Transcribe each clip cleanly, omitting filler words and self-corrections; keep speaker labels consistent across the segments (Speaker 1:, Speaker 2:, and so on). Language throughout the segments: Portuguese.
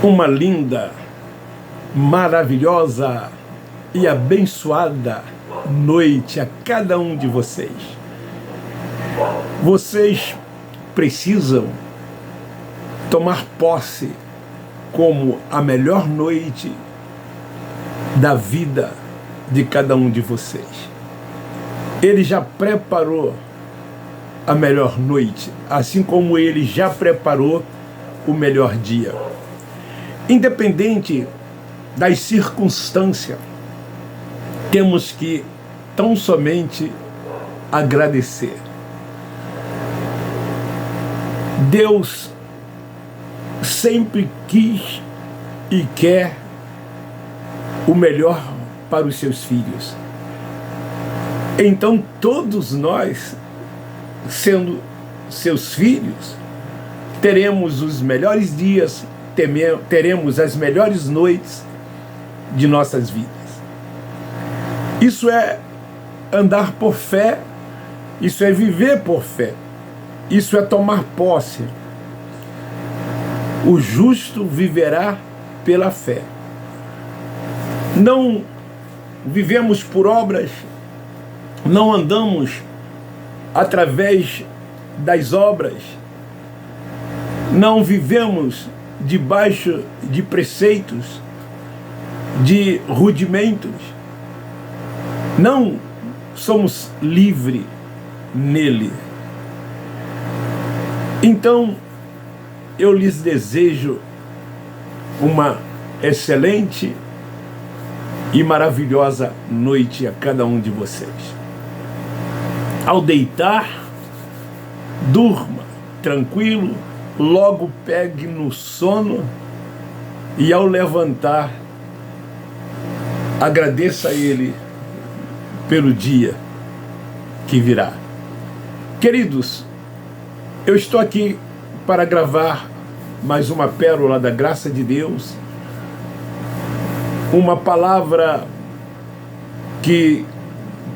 Speaker 1: Uma linda, maravilhosa e abençoada noite a cada um de vocês. Vocês precisam tomar posse como a melhor noite da vida de cada um de vocês. Ele já preparou a melhor noite, assim como ele já preparou o melhor dia. Independente das circunstâncias, temos que tão somente agradecer. Deus sempre quis e quer o melhor para os seus filhos. Então todos nós, sendo seus filhos, teremos os melhores dias, teremos as melhores noites de nossas vidas. Isso é andar por fé, isso é viver por fé, isso é tomar posse. O justo viverá pela fé. Não vivemos por obras, não andamos através das obras, não vivemos debaixo de preceitos, de rudimentos. Não somos livres nele. Então, eu lhes desejo uma excelente e maravilhosa noite a cada um de vocês. Ao deitar, durma tranquilo, logo pegue no sono e ao levantar, agradeça a Ele pelo dia que virá. Queridos, eu estou aqui para gravar mais uma pérola da graça de Deus, uma palavra que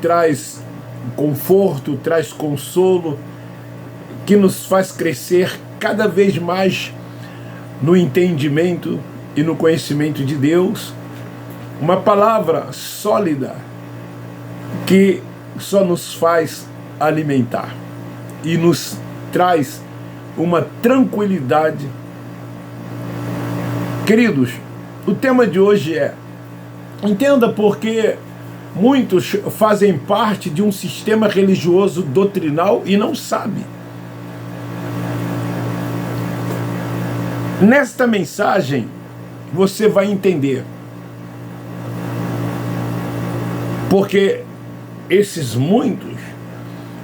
Speaker 1: traz conforto, traz consolo, que nos faz crescer cada vez mais no entendimento e no conhecimento de Deus, uma palavra sólida que só nos faz alimentar e nos traz uma tranquilidade. Queridos, o tema de hoje é: entenda porque muitos fazem parte de um sistema religioso doutrinal e não sabem. Nesta mensagem você vai entender porque esses muitos,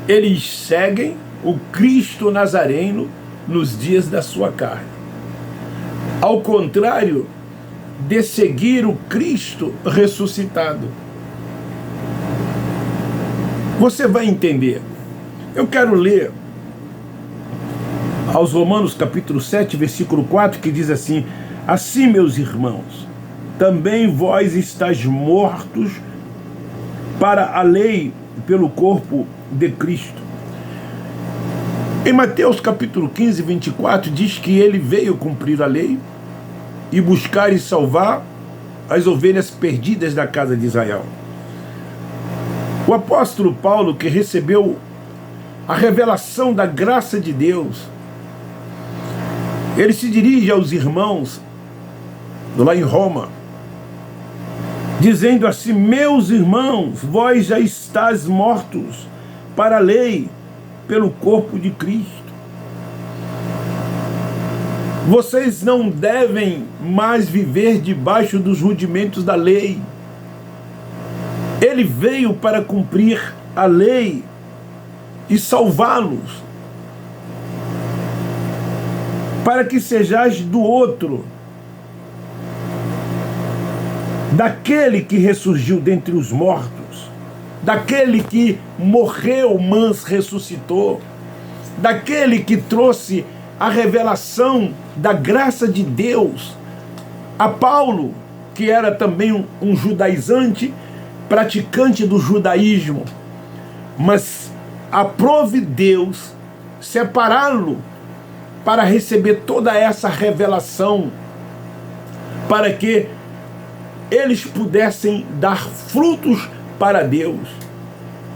Speaker 1: eles seguem o Cristo Nazareno nos dias da sua carne, ao contrário de seguir o Cristo ressuscitado. Você vai entender. Eu quero ler aos Romanos capítulo 7, versículo 4, que diz assim: assim, meus irmãos, também vós estáis mortos para a lei pelo corpo de Cristo. Em Mateus capítulo 15, 24, diz que ele veio cumprir a lei e buscar e salvar as ovelhas perdidas da casa de Israel. O apóstolo Paulo, que recebeu a revelação da graça de Deus, ele se dirige aos irmãos lá em Roma, dizendo assim: meus irmãos, vós já estáis mortos para a lei pelo corpo de Cristo. Vocês não devem mais viver debaixo dos rudimentos da lei. Ele veio para cumprir a lei e salvá-los, para que sejais do outro, daquele que ressurgiu dentre os mortos, daquele que morreu, mas ressuscitou, daquele que trouxe a revelação da graça de Deus a Paulo, que era também um judaizante, praticante do judaísmo, mas aprove Deus separá-lo para receber toda essa revelação para que eles pudessem dar frutos para Deus,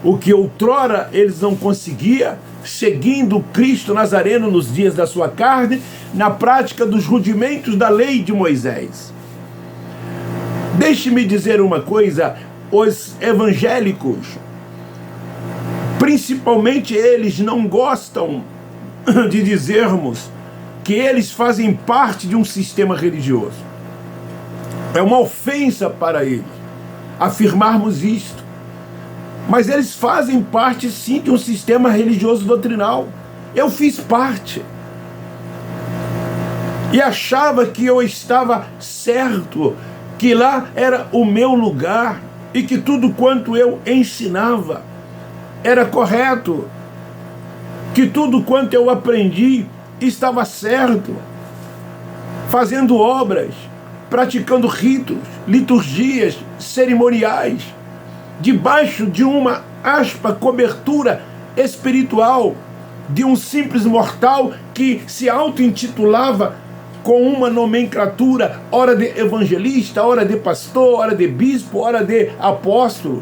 Speaker 1: o que outrora eles não conseguiam, seguindo Cristo Nazareno nos dias da sua carne, na prática dos rudimentos da lei de Moisés. Deixe-me dizer uma coisa: os evangélicos, principalmente eles, não gostam de dizermos que eles fazem parte de um sistema religioso. É uma ofensa para eles afirmarmos isto. Mas eles fazem parte, sim, de um sistema religioso doutrinal. Eu fiz parte. E achava que eu estava certo, que lá era o meu lugar e que tudo quanto eu ensinava era correto, que tudo quanto eu aprendi estava certo, fazendo obras, praticando ritos, liturgias, cerimoniais, debaixo de uma aspa cobertura espiritual de um simples mortal que se auto-intitulava com uma nomenclatura, ora de evangelista, ora de pastor, ora de bispo, ora de apóstolo.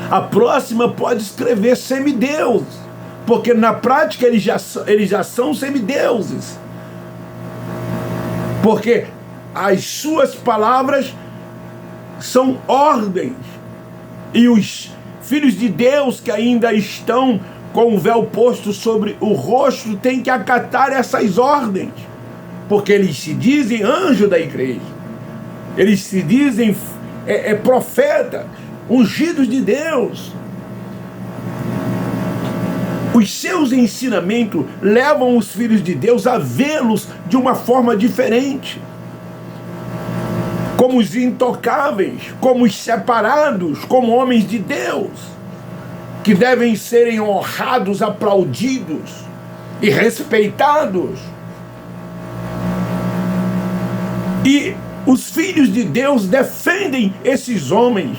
Speaker 1: A próxima pode escrever semideus, porque na prática eles já são semideuses, porque as suas palavras são ordens, e os filhos de Deus que ainda estão com o véu posto sobre o rosto têm que acatar essas ordens, porque eles se dizem anjo da igreja, eles se dizem profetas, ungidos de Deus. Os seus ensinamentos levam os filhos de Deus a vê-los de uma forma diferente, como os intocáveis, como os separados, como homens de Deus, que devem serem honrados, aplaudidos e respeitados. E os filhos de Deus defendem esses homens,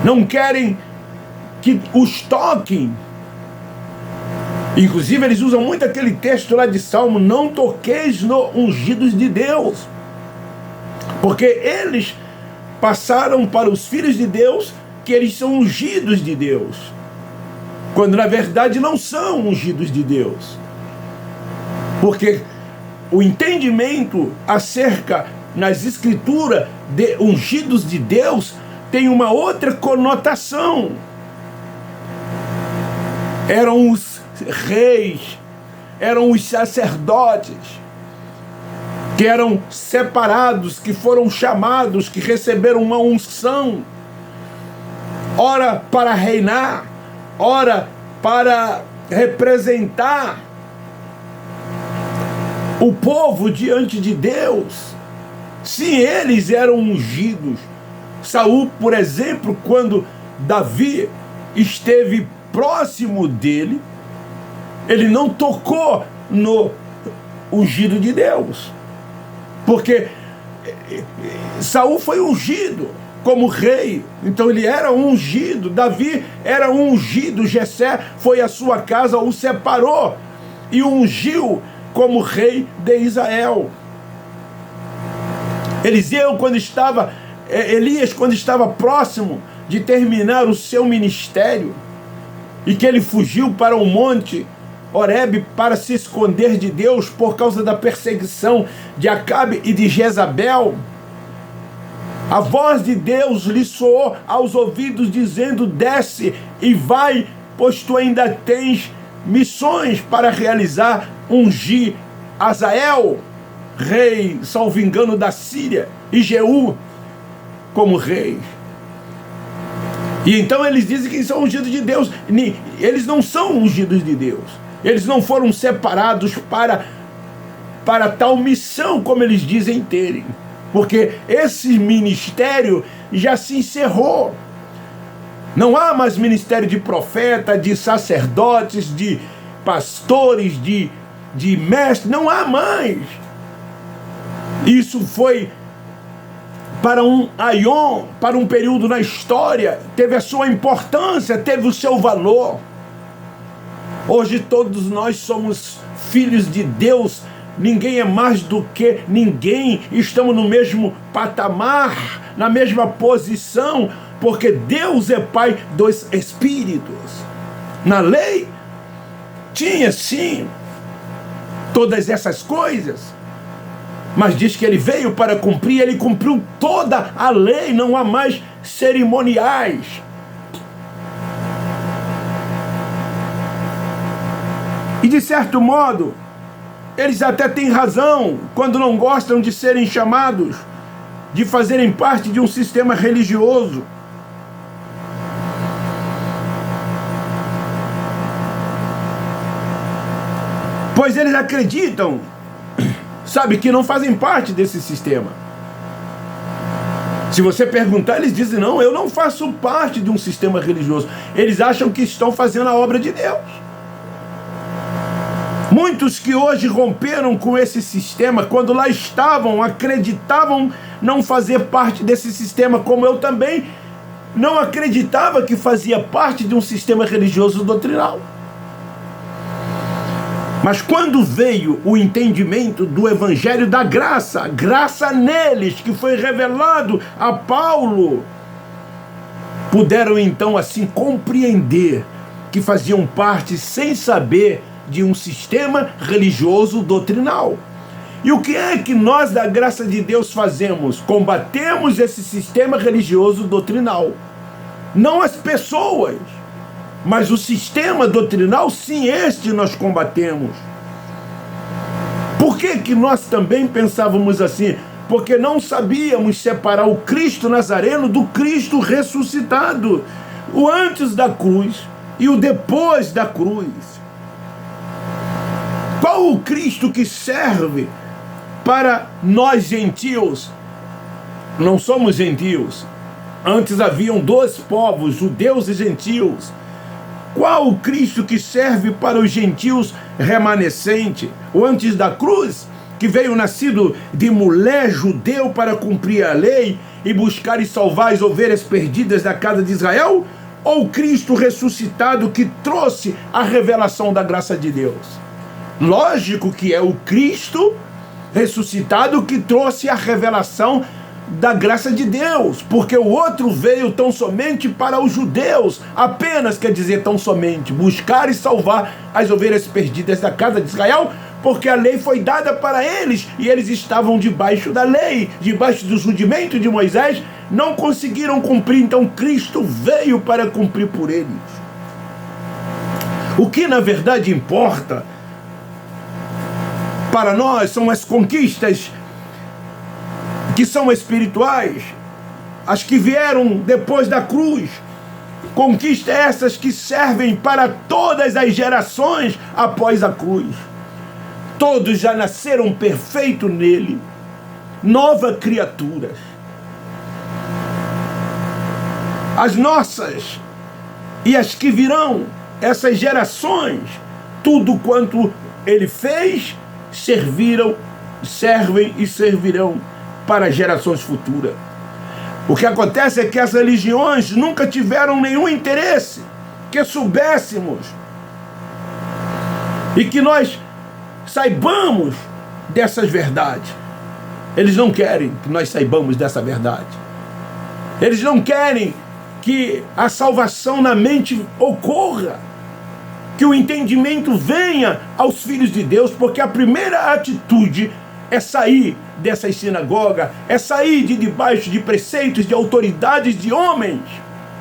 Speaker 1: não querem que os toquem. Inclusive eles usam muito aquele texto lá de Salmo: não toqueis no ungidos de Deus, porque eles passaram para os filhos de Deus que eles são ungidos de Deus, quando na verdade não são ungidos de Deus, porque o entendimento acerca nas escrituras de ungidos de Deus tem uma outra conotação. Eram os reis, eram os sacerdotes, que eram separados, que foram chamados, que receberam uma unção, ora para reinar, ora para representar o povo diante de Deus. Sim, eles eram ungidos. Saul, por exemplo, quando Davi esteve próximo dele, ele não tocou no ungido de Deus, porque Saul foi ungido como rei, então ele era ungido. Davi era ungido. Jessé foi à sua casa, o separou e o ungiu como rei de Israel. Elias, quando estava próximo de terminar o seu ministério, e que ele fugiu para o monte Horebe para se esconder de Deus por causa da perseguição de Acabe e de Jezabel, a voz de Deus lhe soou aos ouvidos dizendo: desce e vai, pois tu ainda tens missões para realizar, ungir Azael, rei, salvo engano, da Síria, e Jeú como rei. E então eles dizem que são ungidos de Deus. Eles não são ungidos de Deus. Eles não foram separados para tal missão como eles dizem terem, porque esse ministério já se encerrou. Não há mais ministério de profeta, de sacerdotes, de pastores, de mestres. Não há mais. Isso foi para um aion, para um período na história, teve a sua importância, teve o seu valor. Hoje todos nós somos filhos de Deus ninguém é mais do que ninguém, estamos no mesmo patamar, na mesma posição, porque Deus é Pai dos Espíritos. Na lei, tinha sim todas essas coisas, mas diz que ele veio para cumprir, ele cumpriu toda a lei, não há mais cerimoniais. E de certo modo, eles até têm razão quando não gostam de serem chamados, de fazerem parte de um sistema religioso. Pois eles acreditam, sabe, que não fazem parte desse sistema. Se você perguntar, eles dizem, não, eu não faço parte de um sistema religioso. Eles acham que estão fazendo a obra de Deus. Muitos que hoje romperam com esse sistema, quando lá estavam, acreditavam não fazer parte desse sistema, como eu também não acreditava que fazia parte de um sistema religioso doutrinal. Mas quando veio o entendimento do Evangelho da graça, graça neles, que foi revelado a Paulo, puderam então assim compreender que faziam parte sem saber de um sistema religioso doutrinal. E o que é que nós da graça de Deus fazemos? Combatemos esse sistema religioso doutrinal. Não as pessoas, mas o sistema doutrinal, sim, este nós combatemos. Por que nós também pensávamos assim? Porque não sabíamos separar o Cristo Nazareno do Cristo ressuscitado. O antes da cruz e o depois da cruz. Qual o Cristo que serve para nós gentios? Não somos gentios. Antes haviam dois povos, judeus e gentios. Qual o Cristo que serve para os gentios remanescente? O antes da cruz, que veio nascido de mulher judeu para cumprir a lei e buscar e salvar as ovelhas perdidas da casa de Israel? Ou o Cristo ressuscitado que trouxe a revelação da graça de Deus? Lógico que é o Cristo ressuscitado que trouxe a revelação da graça de Deus, porque o outro veio tão somente para os judeus, apenas, quer dizer, tão somente, buscar e salvar as ovelhas perdidas da casa de Israel, porque a lei foi dada para eles, e eles estavam debaixo da lei, debaixo dos rudimentos de Moisés, não conseguiram cumprir, então Cristo veio para cumprir por eles. O que na verdade importa para nós são as conquistas que são espirituais, as que vieram depois da cruz, conquistas essas que servem para todas as gerações após a cruz. Todos já nasceram perfeitos nele, novas criaturas. As nossas e as que virão, essas gerações, tudo quanto ele fez, servem e servirão para gerações futuras. O que acontece é que as religiões nunca tiveram nenhum interesse que soubéssemos e que nós saibamos dessas verdades. Eles não querem que nós saibamos dessa verdade. Eles não querem que a salvação na mente ocorra, que o entendimento venha aos filhos de Deus, porque a primeira atitude é sair dessas sinagogas, é sair de debaixo de preceitos, de autoridades de homens.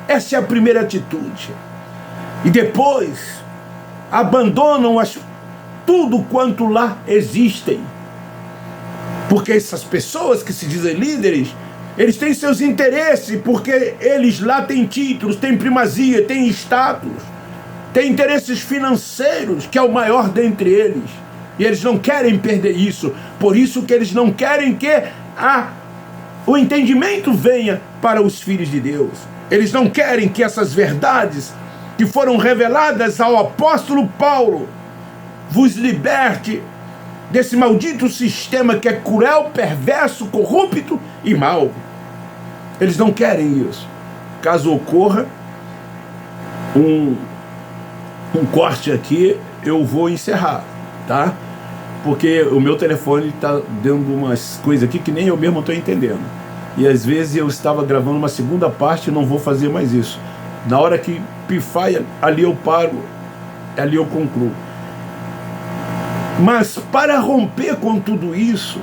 Speaker 1: Essa é a primeira atitude. E depois abandonam tudo quanto lá existem. Porque essas pessoas que se dizem líderes, eles têm seus interesses, porque eles lá têm títulos, têm primazia, têm status, têm interesses financeiros, que é o maior dentre eles. E eles não querem perder isso. Por isso que eles não querem que o entendimento venha para os filhos de Deus. Eles não querem que essas verdades que foram reveladas ao apóstolo Paulo vos liberte desse maldito sistema que é cruel, perverso, corrupto e mau. Eles não querem isso. Caso ocorra um corte aqui, eu vou encerrar, tá? porque o meu telefone está dando umas coisas aqui que nem eu mesmo estou entendendo. E às vezes eu estava gravando uma segunda parte e não vou fazer mais isso. Na hora que pifar, ali eu paro, ali eu concluo. Mas para romper com tudo isso,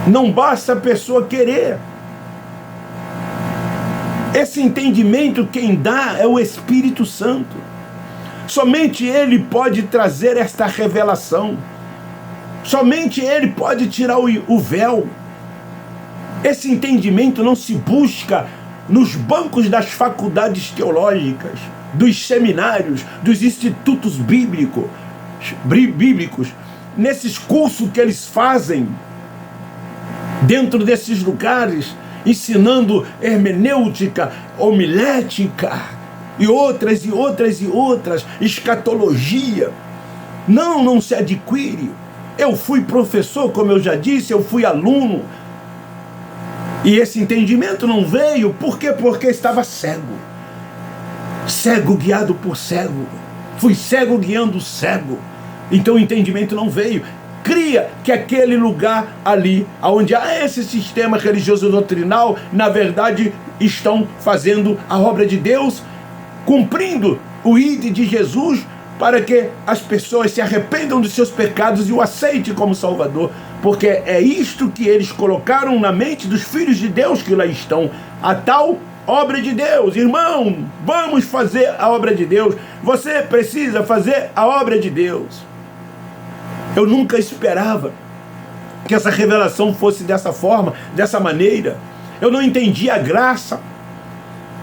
Speaker 1: não basta a pessoa querer. Esse entendimento quem dá é o Espírito Santo. Somente Ele pode trazer esta revelação. Somente Ele pode tirar o véu. Esse entendimento não se busca nos bancos das faculdades teológicas, dos seminários, dos institutos bíblicos, nesses cursos que eles fazem dentro desses lugares, ensinando hermenêutica, homilética e outras, escatologia. Não se adquire. Eu fui professor, como eu já disse, eu fui aluno. E esse entendimento não veio, por quê? Porque estava cego. Cego guiado por cego. Fui cego guiando cego. Então o entendimento não veio. Cria que aquele lugar ali, onde há esse sistema religioso doutrinal, na verdade estão fazendo a obra de Deus, cumprindo o ID de Jesus, para que as pessoas se arrependam dos seus pecados e o aceitem como Salvador. Porque é isto que eles colocaram na mente dos filhos de Deus que lá estão. A tal obra de Deus. Irmão, vamos fazer a obra de Deus. Você precisa fazer a obra de Deus. Eu nunca esperava que essa revelação fosse dessa forma, dessa maneira. Eu não entendia a graça.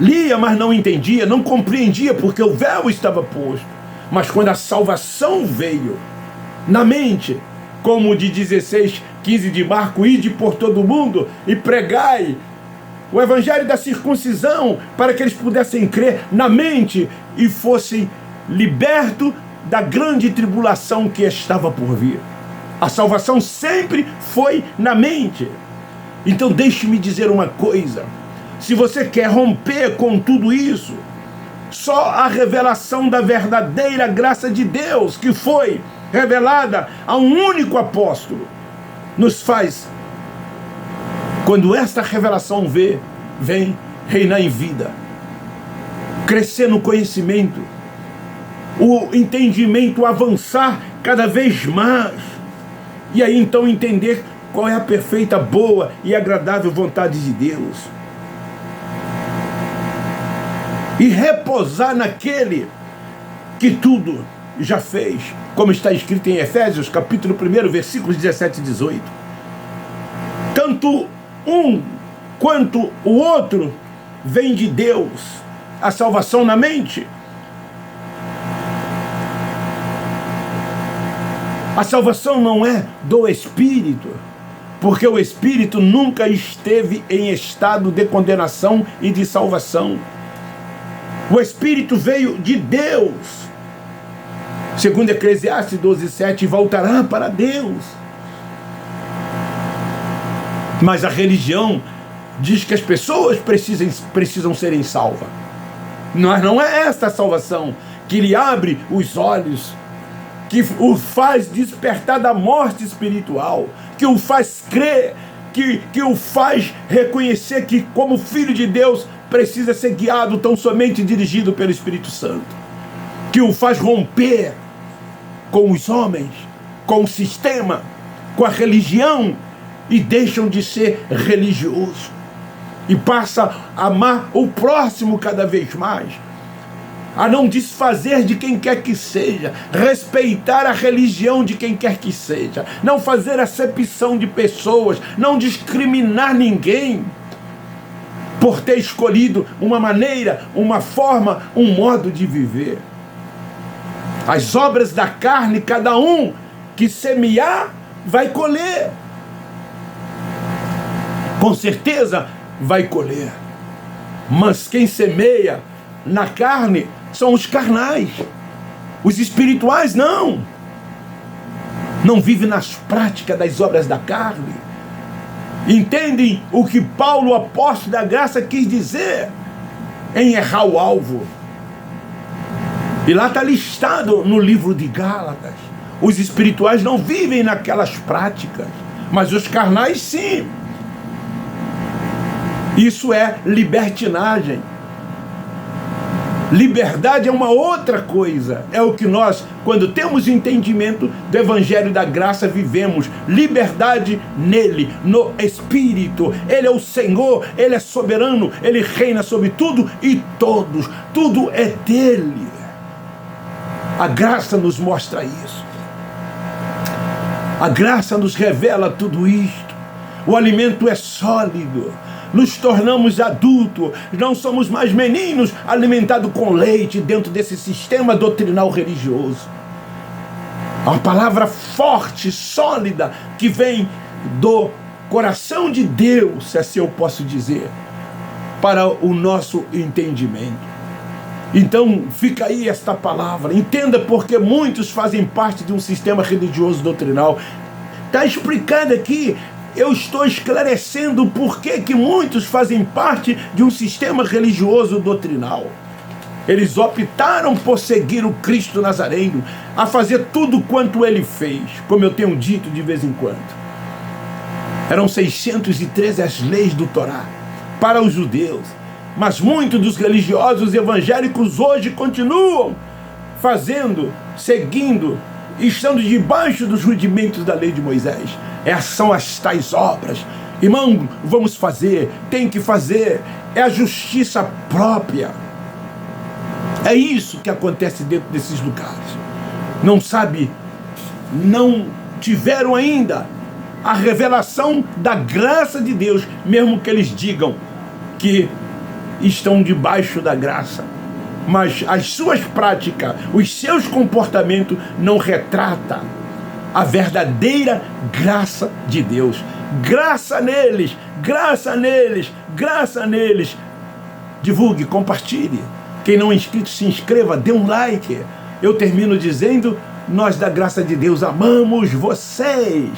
Speaker 1: Lia, mas não entendia, não compreendia, porque o véu estava posto. Mas quando a salvação veio na mente, como de 16:15 de Marco, ide por todo mundo e pregai o evangelho da circuncisão, para que eles pudessem crer na mente e fossem libertos da grande tribulação que estava por vir. A salvação sempre foi na mente. Então deixe-me dizer uma coisa: se você quer romper com tudo isso, só a revelação da verdadeira graça de Deus, que foi revelada a um único apóstolo, nos faz, quando esta revelação vem reinar em vida, crescer no conhecimento, o entendimento avançar cada vez mais, e aí então entender qual é a perfeita, boa e agradável vontade de Deus, e repousar naquele que tudo já fez, como está escrito em Efésios, capítulo 1, versículos 17 e 18. Tanto um quanto o outro vem de Deus. A salvação na mente. A salvação não é do Espírito, porque o Espírito nunca esteve em estado de condenação e de salvação. O Espírito veio de Deus. Segundo Eclesiastes 12:7, voltará para Deus. Mas a religião diz que as pessoas precisam serem salvas. Mas não é esta a salvação que lhe abre os olhos, que o faz despertar da morte espiritual, que o faz crer, que o faz reconhecer que, como filho de Deus, precisa ser guiado tão somente dirigido pelo Espírito Santo, que o faz romper com os homens, com o sistema, com a religião, e deixam de ser religioso e passa a amar o próximo cada vez mais, a não desfazer de quem quer que seja, respeitar a religião de quem quer que seja, não fazer acepção de pessoas, não discriminar ninguém por ter escolhido uma maneira, uma forma, um modo de viver. As obras da carne, cada um que semear vai colher. Com certeza vai colher. Mas quem semeia na carne são os carnais. Os espirituais não. Não vivem nas práticas das obras da carne. Entendem o que Paulo, apóstolo da graça, quis dizer em errar o alvo. E lá está listado no livro de Gálatas Os espirituais não vivem naquelas práticas, mas os carnais sim. Isso é libertinagem. Liberdade é uma outra coisa. É o que nós, quando temos entendimento do Evangelho da Graça, vivemos. Liberdade nele, no Espírito. Ele é o Senhor, Ele é soberano, Ele reina sobre tudo e todos. Tudo é dele. A graça nos mostra isso. A graça nos revela tudo isto. O alimento é sólido. Nos tornamos adultos, não somos mais meninos alimentados com leite dentro desse sistema doutrinal religioso. Uma palavra forte, sólida, que vem do coração de Deus, se assim eu posso dizer, para o nosso entendimento. Então fica aí esta palavra, entenda porque muitos fazem parte de um sistema religioso doutrinal. Está explicado aqui. Eu estou esclarecendo o porquê que muitos fazem parte de um sistema religioso doutrinal. Eles optaram por seguir o Cristo Nazareno, a fazer tudo quanto ele fez, como eu tenho dito de vez em quando. Eram 613 as leis do Torá para os judeus, mas muitos dos religiosos evangélicos hoje continuam fazendo, seguindo, estando debaixo dos rudimentos da lei de Moisés. Essas são as tais obras. Irmão, vamos fazer, tem que fazer. É a justiça própria. É isso que acontece dentro desses lugares. Não sabe, não tiveram ainda a revelação da graça de Deus, mesmo que eles digam que estão debaixo da graça. Mas as suas práticas, os seus comportamentos não retratam a verdadeira graça de Deus. Graça neles, graça neles, graça neles. Divulgue, compartilhe. Quem não é inscrito, se inscreva, dê um like. Eu termino dizendo, nós da graça de Deus amamos vocês.